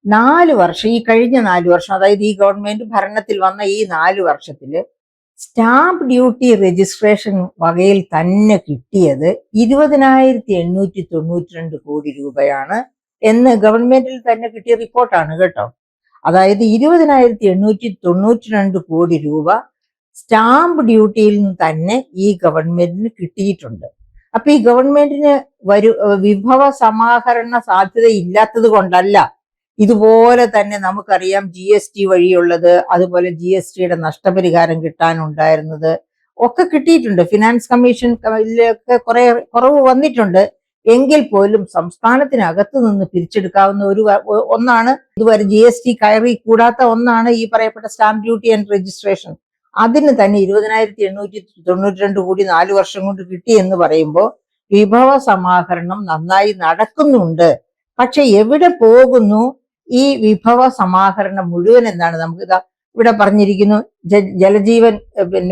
4 വർഷം, ഈ കഴിഞ്ഞ 4 വർഷം, അതായത് ഈ ഗവൺമെന്റ് ഭരണത്തിൽ വന്ന ഈ 4 വർഷത്തില് സ്റ്റാമ്പ് ഡ്യൂട്ടി രജിസ്ട്രേഷൻ വകയിൽ തന്നെ കിട്ടിയത് 20,892 കോടി രൂപയാണ് എന്ന് ഗവൺമെന്റിൽ തന്നെ കിട്ടിയ റിപ്പോർട്ടാണ് കേട്ടോ. അതായത് 20,892 കോടി രൂപ സ്റ്റാമ്പ് ഡ്യൂട്ടിയിൽ നിന്ന് തന്നെ ഈ ഗവൺമെന്റിന് കിട്ടിയിട്ടുണ്ട്. അപ്പൊ ഈ ഗവൺമെന്റിന് വിഭവ സമാഹരണ സാധ്യത ഇല്ലാത്തത് കൊണ്ടല്ല, ഇതുപോലെ തന്നെ നമുക്കറിയാം GST വഴിയുള്ളത്, അതുപോലെ GSTയുടെ നഷ്ടപരിഹാരം കിട്ടാനുണ്ടായിരുന്നത് ഒക്കെ കിട്ടിയിട്ടുണ്ട്. ഫിനാൻസ് കമ്മീഷനിലൊക്കെ കുറെ കുറവ് വന്നിട്ടുണ്ട്. എങ്കിൽ പോലും സംസ്ഥാനത്തിനകത്ത് നിന്ന് പിരിച്ചെടുക്കാവുന്ന ഒന്നാണ്, ഇതുവരെ GST കയറി കൂടാത്ത ഒന്നാണ് ഈ പറയപ്പെട്ട സ്റ്റാമ്പ് ഡ്യൂട്ടി ആൻഡ് രജിസ്ട്രേഷൻ. അതിന് തന്നെ 20,892 കോടി 4 വർഷം കൊണ്ട് കിട്ടി എന്ന് പറയുമ്പോൾ വിഭവ സമാഹരണം നന്നായി നടക്കുന്നുണ്ട്. പക്ഷെ എവിടെ പോകുന്നു ഈ വിഭവ സമാഹരണം മുഴുവൻ എന്നാണ് നമുക്ക് ഇവിടെ പറഞ്ഞിരിക്കുന്നു. ജലജീവൻ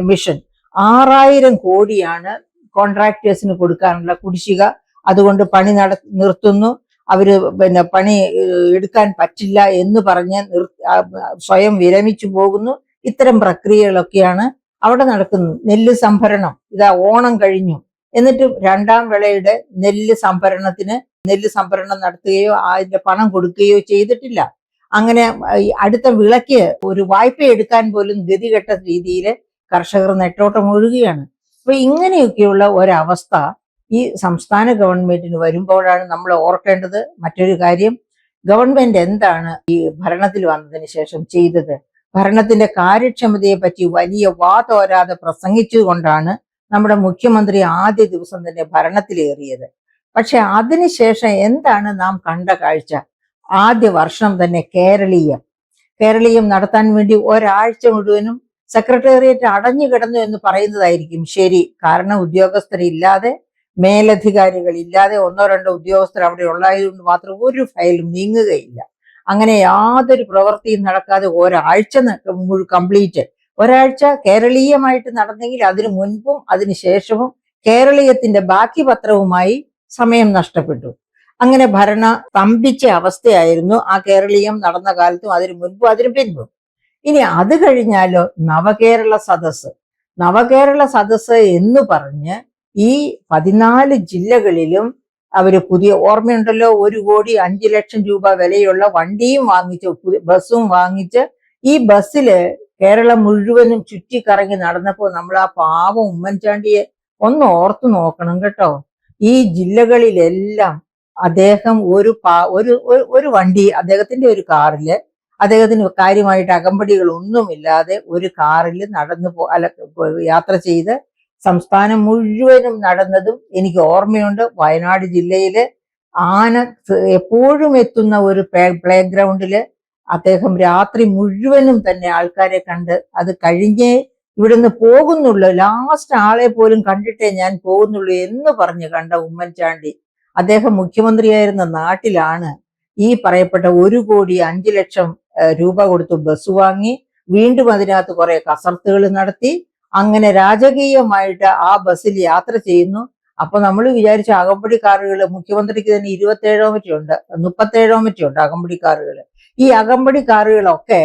മിഷൻ 6,000 കോടിയാണ് കോൺട്രാക്ടേഴ്സിന് കൊടുക്കാനുള്ള കുടിശ്ശിക. അതുകൊണ്ട് പണി നിർത്തുന്നു, അവര് പണി എടുക്കാൻ പറ്റില്ല എന്ന് പറഞ്ഞ് സ്വയം വിരമിച്ചു പോകുന്നു. ഇത്തരം പ്രക്രിയകളൊക്കെയാണ് അവിടെ നടക്കുന്നത്. നെല്ല് സംഭരണം, ഓണം കഴിഞ്ഞു, എന്നിട്ട് 2ാം വിളയുടെ നെല്ല് സംഭരണം നടത്തുകയോ അതിന്റെ പണം കൊടുക്കുകയോ ചെയ്തിട്ടില്ല. അങ്ങനെ അടുത്ത വിളയ്ക്ക് ഒരു വായ്പ എടുക്കാൻ പോലും ഗതികെട്ട രീതിയിൽ കർഷകർ നെട്ടോട്ടം ഒഴുകുകയാണ്. അപ്പൊ ഇങ്ങനെയൊക്കെയുള്ള ഒരവസ്ഥ ഈ സംസ്ഥാന ഗവൺമെന്റിന് വരുമ്പോഴാണ് നമ്മൾ ഓർക്കേണ്ടത്. മറ്റൊരു കാര്യം, ഗവൺമെന്റ് എന്താണ് ഈ ഭരണത്തിൽ വന്നതിന് ശേഷം ചെയ്തത്? ഭരണത്തിന്റെ കാര്യക്ഷമതയെ പറ്റി വലിയ വാതോരാതെ പ്രസംഗിച്ചുകൊണ്ടാണ് നമ്മുടെ മുഖ്യമന്ത്രി ആദ്യ ദിവസം തന്നെ ഭരണത്തിലേറിയത്. പക്ഷെ അതിനുശേഷം എന്താണ് നാം കണ്ട കാഴ്ച? ആദ്യ വർഷം തന്നെ കേരളീയം നടത്താൻ വേണ്ടി ഒരാഴ്ച മുഴുവനും സെക്രട്ടേറിയറ്റ് അടഞ്ഞു കിടന്നു എന്ന് പറയുന്നതായിരിക്കും ശരി. കാരണം ഉദ്യോഗസ്ഥരില്ലാതെ, മേലധികാരികളില്ലാതെ 1-2 ഉദ്യോഗസ്ഥർ അവിടെ ഉള്ളതുകൊണ്ട് മാത്രം ഒരു ഫയലും നീങ്ങുകയില്ല. അങ്ങനെ യാതൊരു പ്രവൃത്തിയും നടക്കാതെ ഒരാഴ്ച കംപ്ലീറ്റ്, ഒരാഴ്ച കേരളീയമായിട്ട് നടന്നെങ്കിൽ അതിനു മുൻപും അതിനുശേഷവും കേരളീയത്തിന്റെ ബാക്കി പത്രവുമായി സമയം നഷ്ടപ്പെട്ടു. അങ്ങനെ സ്തംഭിച്ച അവസ്ഥയായിരുന്നു ആ കേരളീയം നടന്ന കാലത്തും, അതിനു മുൻപും അതിനു പിൻപും. ഇനി അത് കഴിഞ്ഞാലോ നവകേരള സദസ്സ് എന്ന് പറഞ്ഞ് ഈ 14 ജില്ലകളിലും അവര് പുതിയ, ഓർമ്മയുണ്ടല്ലോ, 1,05,00,000 രൂപ വിലയുള്ള വണ്ടിയും വാങ്ങിച്ച്, ബസ്സും വാങ്ങിച്ച്, ഈ ബസ്സില് കേരളം മുഴുവനും ചുറ്റിക്കറങ്ങി നടന്നപ്പോൾ നമ്മൾ ആ പാവം ഉമ്മൻചാണ്ടിയെ ഒന്ന് ഓർത്തു നോക്കണം കേട്ടോ. ഈ ജില്ലകളിലെല്ലാം അദ്ദേഹം ഒരു വണ്ടി, അദ്ദേഹത്തിന്റെ ഒരു കാറില്, അദ്ദേഹത്തിന് കാര്യമായിട്ട് അകമ്പടികൾ ഒന്നുമില്ലാതെ ഒരു കാറിൽ യാത്ര ചെയ്ത് സംസ്ഥാനം മുഴുവനും നടന്നതും എനിക്ക് ഓർമ്മയുണ്ട്. വയനാട് ജില്ലയില് ആന എപ്പോഴും എത്തുന്ന ഒരു പ്ലേ ഗ്രൗണ്ടില് അദ്ദേഹം രാത്രി മുഴുവനും തന്നെ ആൾക്കാരെ കണ്ട്, അത് കഴിഞ്ഞേ ഇവിടുന്ന് പോകുന്നുള്ളൂ, ലാസ്റ്റ് ആളെ പോലും കണ്ടിട്ടേ ഞാൻ പോകുന്നുള്ളൂ എന്ന് പറഞ്ഞ് കണ്ട ഉമ്മൻചാണ്ടി അദ്ദേഹം മുഖ്യമന്ത്രിയായിരുന്ന നാട്ടിലാണ് ഈ പറയപ്പെട്ട 1,05,00,000 രൂപ കൊടുത്ത് ബസ് വാങ്ങി, വീണ്ടും അതിനകത്ത് കുറെ കസർത്തുകൾ നടത്തി, അങ്ങനെ രാജകീയമായിട്ട് ആ ബസ്സിൽ യാത്ര ചെയ്യുന്നു. അപ്പൊ നമ്മൾ വിചാരിച്ച അകമ്പടി കാറുകൾ, മുഖ്യമന്ത്രിക്ക് തന്നെ 27 മറ്റോ ഉണ്ട്, 37 മറ്റോ ഉണ്ട് അകമ്പടി കാറുകൾ. ഈ അകമ്പടി കാറുകളൊക്കെ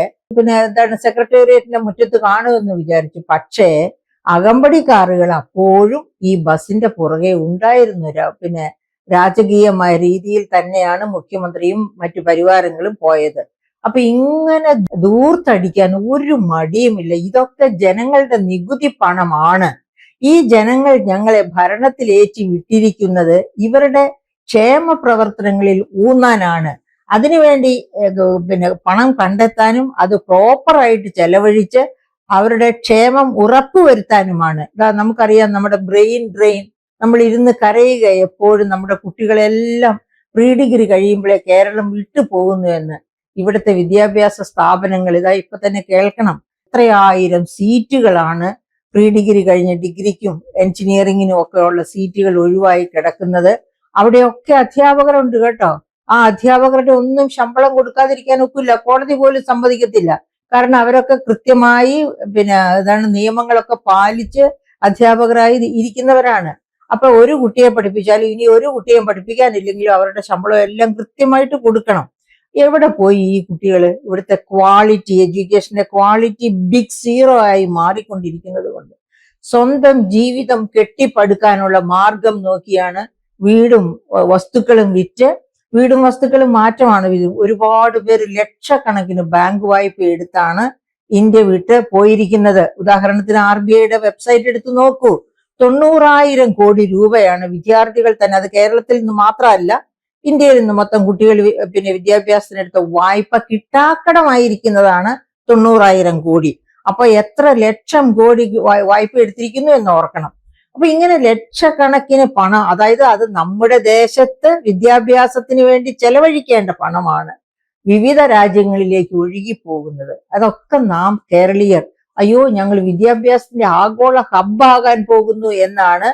എന്താണ് സെക്രട്ടേറിയറ്റിന്റെ മുറ്റത്ത് കാണുമെന്ന് വിചാരിച്ചു. പക്ഷേ അകമ്പടി കാറുകൾ അപ്പോഴും ഈ ബസിന്റെ പുറകെ ഉണ്ടായിരുന്നു. രാജകീയമായ രീതിയിൽ തന്നെയാണ് മുഖ്യമന്ത്രിയും മറ്റു പരിവാരങ്ങളും പോയത്. അപ്പൊ ഇങ്ങനെ ദൂർത്തടിക്കാൻ ഒരു മടിയുമില്ല. ഇതൊക്കെ ജനങ്ങളുടെ നികുതി പണമാണ്. ഈ ജനങ്ങൾ ഞങ്ങളെ ഭരണത്തിലേറ്റി വിട്ടിരിക്കുന്നത് ഇവരുടെ ക്ഷേമ പ്രവർത്തനങ്ങളിൽ ഊന്നാനാണ്. അതിനുവേണ്ടി പണം കണ്ടെത്താനും അത് പ്രോപ്പറായിട്ട് ചെലവഴിച്ച് അവരുടെ ക്ഷേമം ഉറപ്പുവരുത്താനുമാണ്. നമുക്കറിയാം, നമ്മുടെ ബ്രെയിൻ ഡ്രെയിൻ, നമ്മൾ ഇരുന്ന് കരയുക എപ്പോഴും, നമ്മുടെ കുട്ടികളെല്ലാം പ്രീ ഡിഗ്രി കഴിയുമ്പോഴേ കേരളം വിട്ടു പോകുന്നു എന്ന്. ഇവിടുത്തെ വിദ്യാഭ്യാസ സ്ഥാപനങ്ങൾ ഇപ്പൊ തന്നെ കേൾക്കണം, എത്രയായിരം സീറ്റുകളാണ് പ്രീ ഡിഗ്രി കഴിഞ്ഞ് ഡിഗ്രിക്കും എഞ്ചിനീയറിങ്ങിനും ഒക്കെ ഉള്ള സീറ്റുകൾ ഒഴിവായി കിടക്കുന്നത്. അവിടെയൊക്കെ അധ്യാപകരുണ്ട് കേട്ടോ. ആ അധ്യാപകരുടെ ഒന്നും ശമ്പളം കൊടുക്കാതിരിക്കാൻ ഒക്കില്ല, കോടതി പോലും സമ്മതിക്കത്തില്ല. കാരണം അവരൊക്കെ കൃത്യമായി നിയമങ്ങളൊക്കെ പാലിച്ച് അധ്യാപകരായി ഇരിക്കുന്നവരാണ്. അപ്പൊ ഒരു കുട്ടിയെ പഠിപ്പിച്ചാലും ഇനി ഒരു കുട്ടിയെ പഠിപ്പിക്കാനില്ലെങ്കിലും അവരുടെ ശമ്പളം എല്ലാം കൃത്യമായിട്ട് കൊടുക്കണം. എവിടെ പോയി ഈ കുട്ടികൾ? ഇവിടുത്തെ ക്വാളിറ്റി, എഡ്യൂക്കേഷന്റെ ക്വാളിറ്റി ബിഗ് സീറോ ആയി മാറിക്കൊണ്ടിരിക്കുന്നത് കൊണ്ട് സ്വന്തം ജീവിതം കെട്ടിപ്പടുക്കാനുള്ള മാർഗം നോക്കിയാണ് വീടും വസ്തുക്കളും വിറ്റ്, വീടും വസ്തുക്കളും മാറ്റമാണ് ഒരുപാട് പേര് ലക്ഷക്കണക്കിന് ബാങ്ക് വായ്പ എടുത്താണ് ഇന്ത്യ വിട്ട് പോയിരിക്കുന്നത്. ഉദാഹരണത്തിന് RBIയുടെ വെബ്സൈറ്റ് എടുത്തു നോക്കൂ. 90,000 കോടി രൂപയാണ് വിദ്യാർത്ഥികൾ തന്നെ, അത് കേരളത്തിൽ നിന്ന് മാത്രമല്ല ഇന്ത്യയിൽ നിന്ന് മൊത്തം കുട്ടികൾ വിദ്യാഭ്യാസത്തിനെടുത്ത വായ്പ കിട്ടാക്കടമായിരിക്കുന്നതാണ് 90,000 കോടി. അപ്പൊ എത്ര ലക്ഷം കോടി വായ്പ എടുത്തിരിക്കുന്നു എന്ന് ഓർക്കണം. അപ്പൊ ഇങ്ങനെ ലക്ഷക്കണക്കിന് പണം, അതായത് അത് നമ്മുടെ ദേശത്ത് വിദ്യാഭ്യാസത്തിന് വേണ്ടി ചെലവഴിക്കേണ്ട പണമാണ് വിവിധ രാജ്യങ്ങളിലേക്ക് ഒഴുകി പോകുന്നത്. അതൊക്കെ നാം കേരളീയർ അയ്യോ ഞങ്ങൾ വിദ്യാഭ്യാസത്തിന്റെ ആഗോള ഹബ്ബാകാൻ പോകുന്നു എന്നാണ്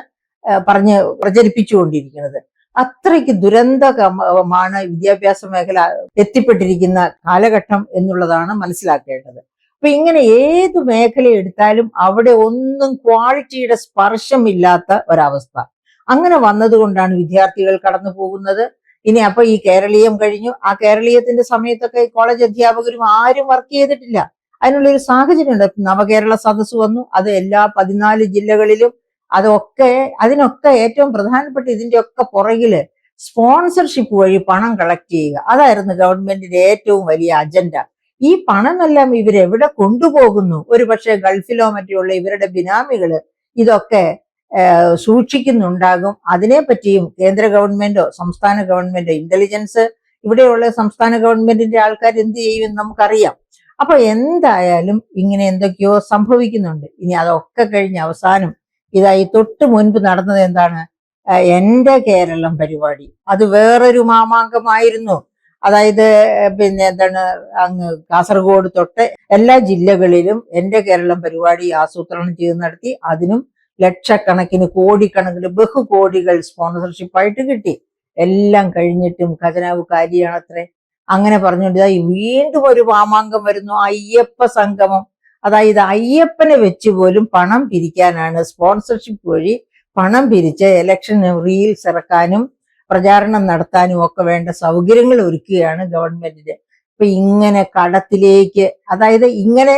പ്രചരിപ്പിച്ചുകൊണ്ടിരിക്കുന്നത്. അത്രയ്ക്ക് ദുരന്തമാണ് വിദ്യാഭ്യാസ മേഖല എത്തിപ്പെട്ടിരിക്കുന്ന കാലഘട്ടം എന്നുള്ളതാണ് മനസ്സിലാക്കേണ്ടത്. അപ്പൊ ഇങ്ങനെ ഏത് മേഖല എടുത്താലും അവിടെ ഒന്നും ക്വാളിറ്റിയുടെ സ്പർശമില്ലാത്ത ഒരവസ്ഥ. അങ്ങനെ വന്നതുകൊണ്ടാണ് വിദ്യാർത്ഥികൾ കടന്നു പോകുന്നത്. ഇനി അപ്പൊ ഈ കേരളീയം കഴിഞ്ഞു, ആ കേരളീയത്തിന്റെ സമയത്തൊക്കെ കോളേജ് അധ്യാപകരും ആരും വർക്ക് ചെയ്തിട്ടില്ല. അതിനുള്ളൊരു സാഹചര്യം ഉണ്ട്. നവകേരള സദസ്സ് വന്നു, അത് എല്ലാ 14 ജില്ലകളിലും. അതിനൊക്കെ ഏറ്റവും പ്രധാനപ്പെട്ട ഇതിന്റെ ഒക്കെ പുറകില് സ്പോൺസർഷിപ്പ് വഴി പണം കളക്ട് ചെയ്യുക, അതായിരുന്നു ഗവൺമെന്റിന്റെ ഏറ്റവും വലിയ അജണ്ട. ഈ പണമെല്ലാം ഇവരെവിടെ കൊണ്ടുപോകുന്നു? ഒരു പക്ഷേ ഗൾഫിലോ മറ്റുള്ള ഇവരുടെ ബിനാമികള് ഇതൊക്കെ സൂക്ഷിക്കുന്നുണ്ടാകും. അതിനെപ്പറ്റിയും കേന്ദ്ര ഗവൺമെന്റോ സംസ്ഥാന ഗവൺമെന്റോ, ഇന്റലിജൻസ് ഇവിടെയുള്ള സംസ്ഥാന ഗവൺമെന്റിന്റെ ആൾക്കാർ എന്ത് ചെയ്യും നമുക്കറിയാം. അപ്പൊ എന്തായാലും ഇങ്ങനെ എന്തൊക്കെയോ സംഭവിക്കുന്നുണ്ട്. ഇനി അതൊക്കെ കഴിഞ്ഞ് അവസാനം ഇതായി തൊട്ട് മുൻപ് നടന്നത് എന്താണ്? എന്റെ കേരളം പരിപാടി. അത് വേറൊരു മാമാങ്കമായിരുന്നു. അതായത് എന്താണ്, അങ്ങ് കാസർഗോഡ് തൊട്ട് എല്ലാ ജില്ലകളിലും എന്റെ കേരളം പരിപാടി ആസൂത്രണം ചെയ്ത് നടത്തി. അതിനും ലക്ഷക്കണക്കിന് കോടിക്കണക്കിന് ബഹുകോടികൾ സ്പോൺസർഷിപ്പായിട്ട് കിട്ടി. എല്ലാം കഴിഞ്ഞിട്ടും ഖജനാവ് കാലിയാണത്രേ. അങ്ങനെ പറഞ്ഞുകൊണ്ട് വീണ്ടും ഒരു മാമാങ്കം വരുന്നു, അയ്യപ്പ സംഗമം. അതായത് അയ്യപ്പനെ വെച്ച് പോലും പണം പിരിക്കാനാണ്, സ്പോൺസർഷിപ്പ് വഴി പണം പിരിച്ച് ഇലക്ഷൻ റീൽസ് ഇറക്കാനും പ്രചാരണം നടത്താനും ഒക്കെ വേണ്ട സൗകര്യങ്ങൾ ഒരുക്കുകയാണ് ഗവൺമെന്റിന്. അപ്പൊ ഇങ്ങനെ കടത്തിലേക്ക്, അതായത് ഇങ്ങനെ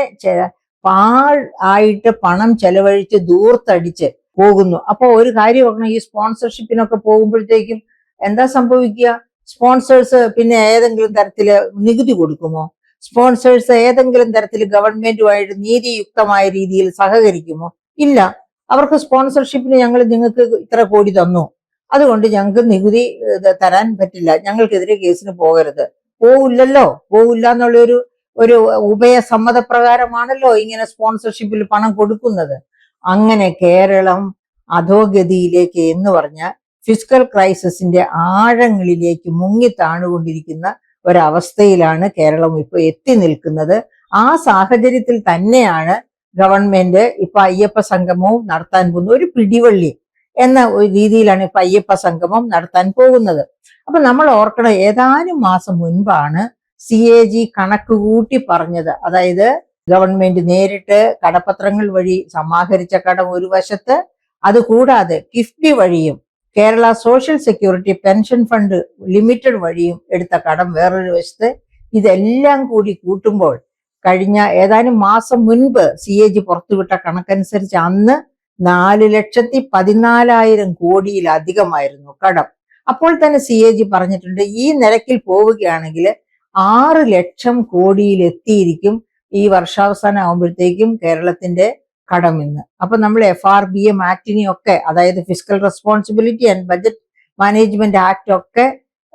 ആയിട്ട് പണം ചെലവഴിച്ച് ദൂർത്തടിച്ച് പോകുന്നു. അപ്പൊ ഒരു കാര്യം പറഞ്ഞാൽ ഈ സ്പോൺസർഷിപ്പിനൊക്കെ പോകുമ്പോഴത്തേക്കും എന്താ സംഭവിക്കുക? സ്പോൺസേഴ്സ് പിന്നെ ഏതെങ്കിലും തരത്തില് നികുതി കൊടുക്കുമോ? സ്പോൺസേഴ്സ് ഏതെങ്കിലും തരത്തിൽ ഗവൺമെന്റുമായിട്ട് നീതിയുക്തമായ രീതിയിൽ സഹകരിക്കുമോ? ഇല്ല. അവർക്ക് സ്പോൺസർഷിപ്പിന് നിങ്ങൾക്ക് ഇത്ര കോടി തന്നു, അതുകൊണ്ട് ഞങ്ങൾക്ക് നികുതി തരാൻ പറ്റില്ല, ഞങ്ങൾക്കെതിരെ കേസിന് പോകരുത്. പോവില്ല എന്നുള്ളൊരു ഉഭയസമ്മതപ്രകാരമാണല്ലോ ഇങ്ങനെ സ്പോൺസർഷിപ്പിൽ പണം കൊടുക്കുന്നത്. അങ്ങനെ കേരളം അധോഗതിയിലേക്ക് എന്ന് പറഞ്ഞാൽ ഫിസ്ക്കൽ ക്രൈസിസിന്റെ ആഴങ്ങളിലേക്ക് മുങ്ങി താണുകൊണ്ടിരിക്കുന്ന ഒരവസ്ഥയിലാണ് കേരളം ഇപ്പൊ എത്തി നിൽക്കുന്നത്. ആ സാഹചര്യത്തിൽ തന്നെയാണ് ഗവൺമെന്റ് ഇപ്പൊ അയ്യപ്പ സംഗമവും നടത്താൻ പോകുന്നത്. ഒരു പിടിവള്ളി എന്ന ഒരു രീതിയിലാണ് ഇപ്പൊ അയ്യപ്പ സംഗമം നടത്താൻ പോകുന്നത്. അപ്പൊ നമ്മൾ ഓർക്കണം, ഏതാനും മാസം മുൻപാണ് CAG കണക്ക് കൂട്ടി പറഞ്ഞത്. അതായത് ഗവൺമെന്റ് നേരിട്ട് കടപ്പത്രങ്ങൾ വഴി സമാഹരിച്ച കടം ഒരു വശത്ത്, അതുകൂടാതെ കിഫ്ബി വഴിയും Kerala social security pension fund limited വഴിയും എടുത്ത കടം വേറൊരു വശത്ത്. ഇതെല്ലാം കൂടി കൂട്ടുമ്പോൾ കഴിഞ്ഞ ഏതാനും മാസം മുൻപ് CAG പുറത്തുവിട്ട കണക്കനുസരിച്ച് അന്ന് 4,14,000 കോടിയിലധികമായിരുന്നു കടം. അപ്പോൾ തന്നെ CAG പറഞ്ഞിട്ടുണ്ട്, ഈ നിരക്കിൽ പോവുകയാണെങ്കിൽ 6 ലക്ഷം കോടിയിൽ എത്തിയിരിക്കും ഈ വർഷാവസാനം ആകുമ്പോഴത്തേക്കും കേരളത്തിന്റെ കടമെന്ന്. അപ്പൊ നമ്മൾ FRBM ആക്ടിനെയൊക്കെ, അതായത് fiscal responsibility and budget management act ഒക്കെ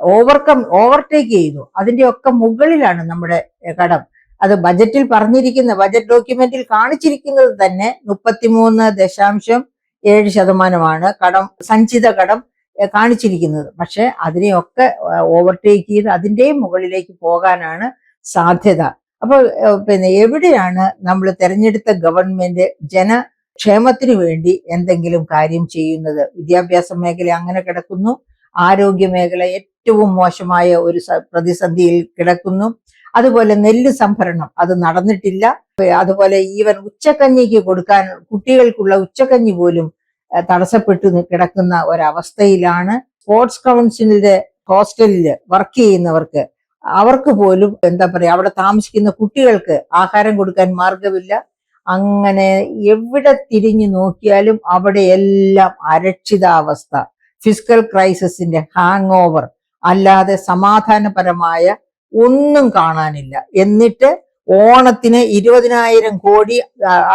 ഓവർടേക്ക് ചെയ്തു. അതിന്റെ ഒക്കെ മുകളിലാണ് നമ്മുടെ കടം. അത് ബജറ്റിൽ പറഞ്ഞിരിക്കുന്ന, ബജറ്റ് ഡോക്യുമെന്റിൽ കാണിച്ചിരിക്കുന്നത് തന്നെ 33.7% കടം, സഞ്ചിത കടം കാണിച്ചിരിക്കുന്നത്. പക്ഷെ അതിനെയൊക്കെ ഓവർടേക്ക് ചെയ്ത് അതിന്റെയും മുകളിലേക്ക് പോകാനാണ് സാധ്യത. അപ്പൊ എവിടെയാണ് നമ്മൾ തെരഞ്ഞെടുത്ത ഗവൺമെന്റ് ജനക്ഷേമത്തിന് വേണ്ടി എന്തെങ്കിലും കാര്യം ചെയ്യുന്നത്? വിദ്യാഭ്യാസ മേഖല അങ്ങനെ കിടക്കുന്നു, ആരോഗ്യ മേഖല ഏറ്റവും മോശമായ ഒരു പ്രതിസന്ധിയിൽ കിടക്കുന്നു. അതുപോലെ നെല്ല് സംഭരണം അത് നടന്നിട്ടില്ല. അതുപോലെ ഈവൻ ഉച്ചക്കഞ്ഞിക്ക് കൊടുക്കാൻ, കുട്ടികൾക്കുള്ള ഉച്ചക്കഞ്ഞി പോലും തടസ്സപ്പെട്ടു കിടക്കുന്ന ഒരവസ്ഥയിലാണ്. സ്പോർട്സ് കൗൺസിലിന്റെ ഹോസ്റ്റലില് വർക്ക് ചെയ്യുന്നവർക്ക് അവർക്ക് പോലും എന്താ പറയാ, അവിടെ താമസിക്കുന്ന കുട്ടികൾക്ക് ആഹാരം കൊടുക്കാൻ മാർഗമില്ല. അങ്ങനെ എവിടെ തിരിഞ്ഞു നോക്കിയാലും അവിടെ എല്ലാം അരക്ഷിതാവസ്ഥ, ഫിസിക്കൽ ക്രൈസിസിന്റെ ഹാങ് ഓവർ, അല്ലാതെ സമാധാനപരമായ ഒന്നും കാണാനില്ല. എന്നിട്ട് ഓണത്തിന് 20,000 കോടി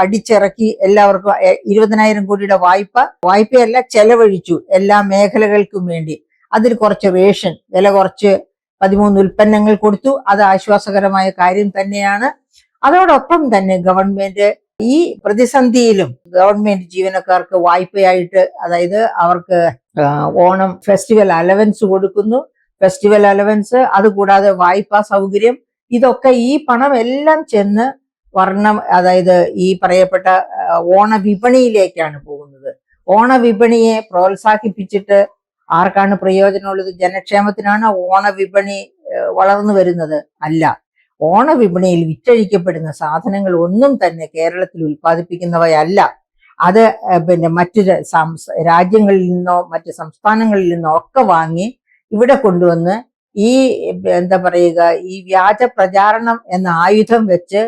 അടിച്ചിറക്കി എല്ലാവർക്കും 20,000 കോടിയുടെ വായ്പയല്ല ചെലവഴിച്ചു എല്ലാ മേഖലകൾക്കും വേണ്ടി. അതിൽ കുറച്ച് റേഷൻ വില കുറച്ച് 13 ഉൽപ്പന്നങ്ങൾ കൊടുത്തു. അത് ആശ്വാസകരമായ കാര്യം തന്നെയാണ്. അതോടൊപ്പം തന്നെ ഗവൺമെന്റ് ഈ പ്രതിസന്ധിയിലും ഗവൺമെന്റ് ജീവനക്കാർക്ക് വായ്പയായിട്ട്, അതായത് അവർക്ക് ഓണം ഫെസ്റ്റിവൽ അലവൻസ് കൊടുക്കുന്നു. ഫെസ്റ്റിവൽ അലവൻസ്, അതുകൂടാതെ വായ്പാ സൗകര്യം, ഇതൊക്കെ ഈ പണം എല്ലാം ചെന്ന് അതായത് ഈ പറയപ്പെട്ട ഓണവിപണിയിലേക്കാണ് പോകുന്നത്. ഓണവിപണിയെ പ്രോത്സാഹിപ്പിച്ചിട്ട് ആർക്കാണ് പ്രയോജനമുള്ളത്? ജനക്ഷേമത്തിനാണ് ഓണവിപണി വളർന്നു വരുന്നത്? അല്ല. ഓണവിപണിയിൽ വിറ്റഴിക്കപ്പെടുന്ന സാധനങ്ങൾ ഒന്നും തന്നെ കേരളത്തിൽ ഉൽപ്പാദിപ്പിക്കുന്നവയല്ല. അത് മറ്റു രാജ്യങ്ങളിൽ നിന്നോ മറ്റു സംസ്ഥാനങ്ങളിൽ നിന്നോ ഒക്കെ വാങ്ങി ഇവിടെ കൊണ്ടുവന്ന് ഈ എന്താ പറയുക, ഈ വ്യാജ പ്രചാരണം എന്ന ആയുധം വെച്ച്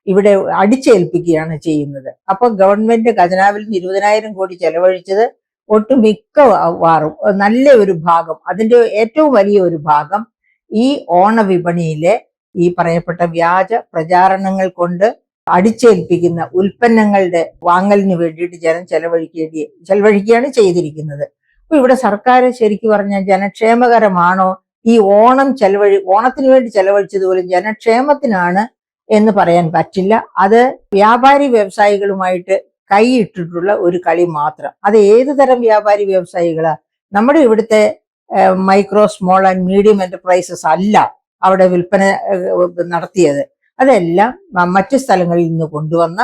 ഇവിടെ അടിച്ചേൽപ്പിക്കുകയാണ് ചെയ്യുന്നത്. അപ്പൊ ഗവൺമെന്റ് ഖജനാവിൽ നിന്ന് 20,000 കോടി ചെലവഴിച്ചത് ഒട്ടുമിക്കവാറും നല്ല ഒരു ഭാഗം, അതിന്റെ ഏറ്റവും വലിയ ഒരു ഭാഗം ഈ ഓണവിപണിയിലെ ഈ പറയപ്പെട്ട വ്യാജ പ്രചാരണങ്ങൾ കൊണ്ട് അടിച്ചേൽപ്പിക്കുന്ന ഉൽപ്പന്നങ്ങളുടെ വാങ്ങലിന് വേണ്ടിയിട്ട് ജനം ചെലവഴിക്കുകയാണ് ചെയ്തിരിക്കുന്നത്. അപ്പൊ ഇവിടെ സർക്കാർ ശരിക്കും പറഞ്ഞാൽ ജനക്ഷേമകരമാണോ? ഈ ഓണത്തിന് വേണ്ടി ചെലവഴിച്ചതുപോലും ജനക്ഷേമത്തിനാണ് എന്ന് പറയാൻ പറ്റില്ല. അത് വ്യാപാരി വ്യവസായികളുമായിട്ട് കൈയിട്ടിട്ടുള്ള ഒരു കളി മാത്രം. അത് ഏത് തരം വ്യാപാരി വ്യവസായികളാ? നമ്മുടെ ഇവിടുത്തെ micro small and medium enterprises അല്ല അവിടെ വിൽപ്പന നടത്തിയത്. അതെല്ലാം മറ്റു സ്ഥലങ്ങളിൽ നിന്ന് കൊണ്ടുവന്ന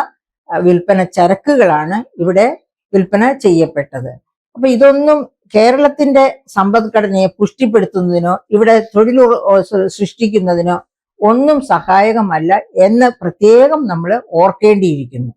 വിൽപ്പന ചരക്കുകളാണ് ഇവിടെ വിൽപ്പന ചെയ്യപ്പെട്ടത്. അപ്പൊ ഇതൊന്നും കേരളത്തിന്റെ സമ്പദ്ഘടനയെ പുഷ്ടിപ്പെടുത്തുന്നതിനോ ഇവിടെ തൊഴിൽ സൃഷ്ടിക്കുന്നതിനോ ഒന്നും സഹായകമല്ല എന്ന് പ്രത്യേകം നമ്മൾ ഓർക്കേണ്ടിയിരിക്കുന്നു.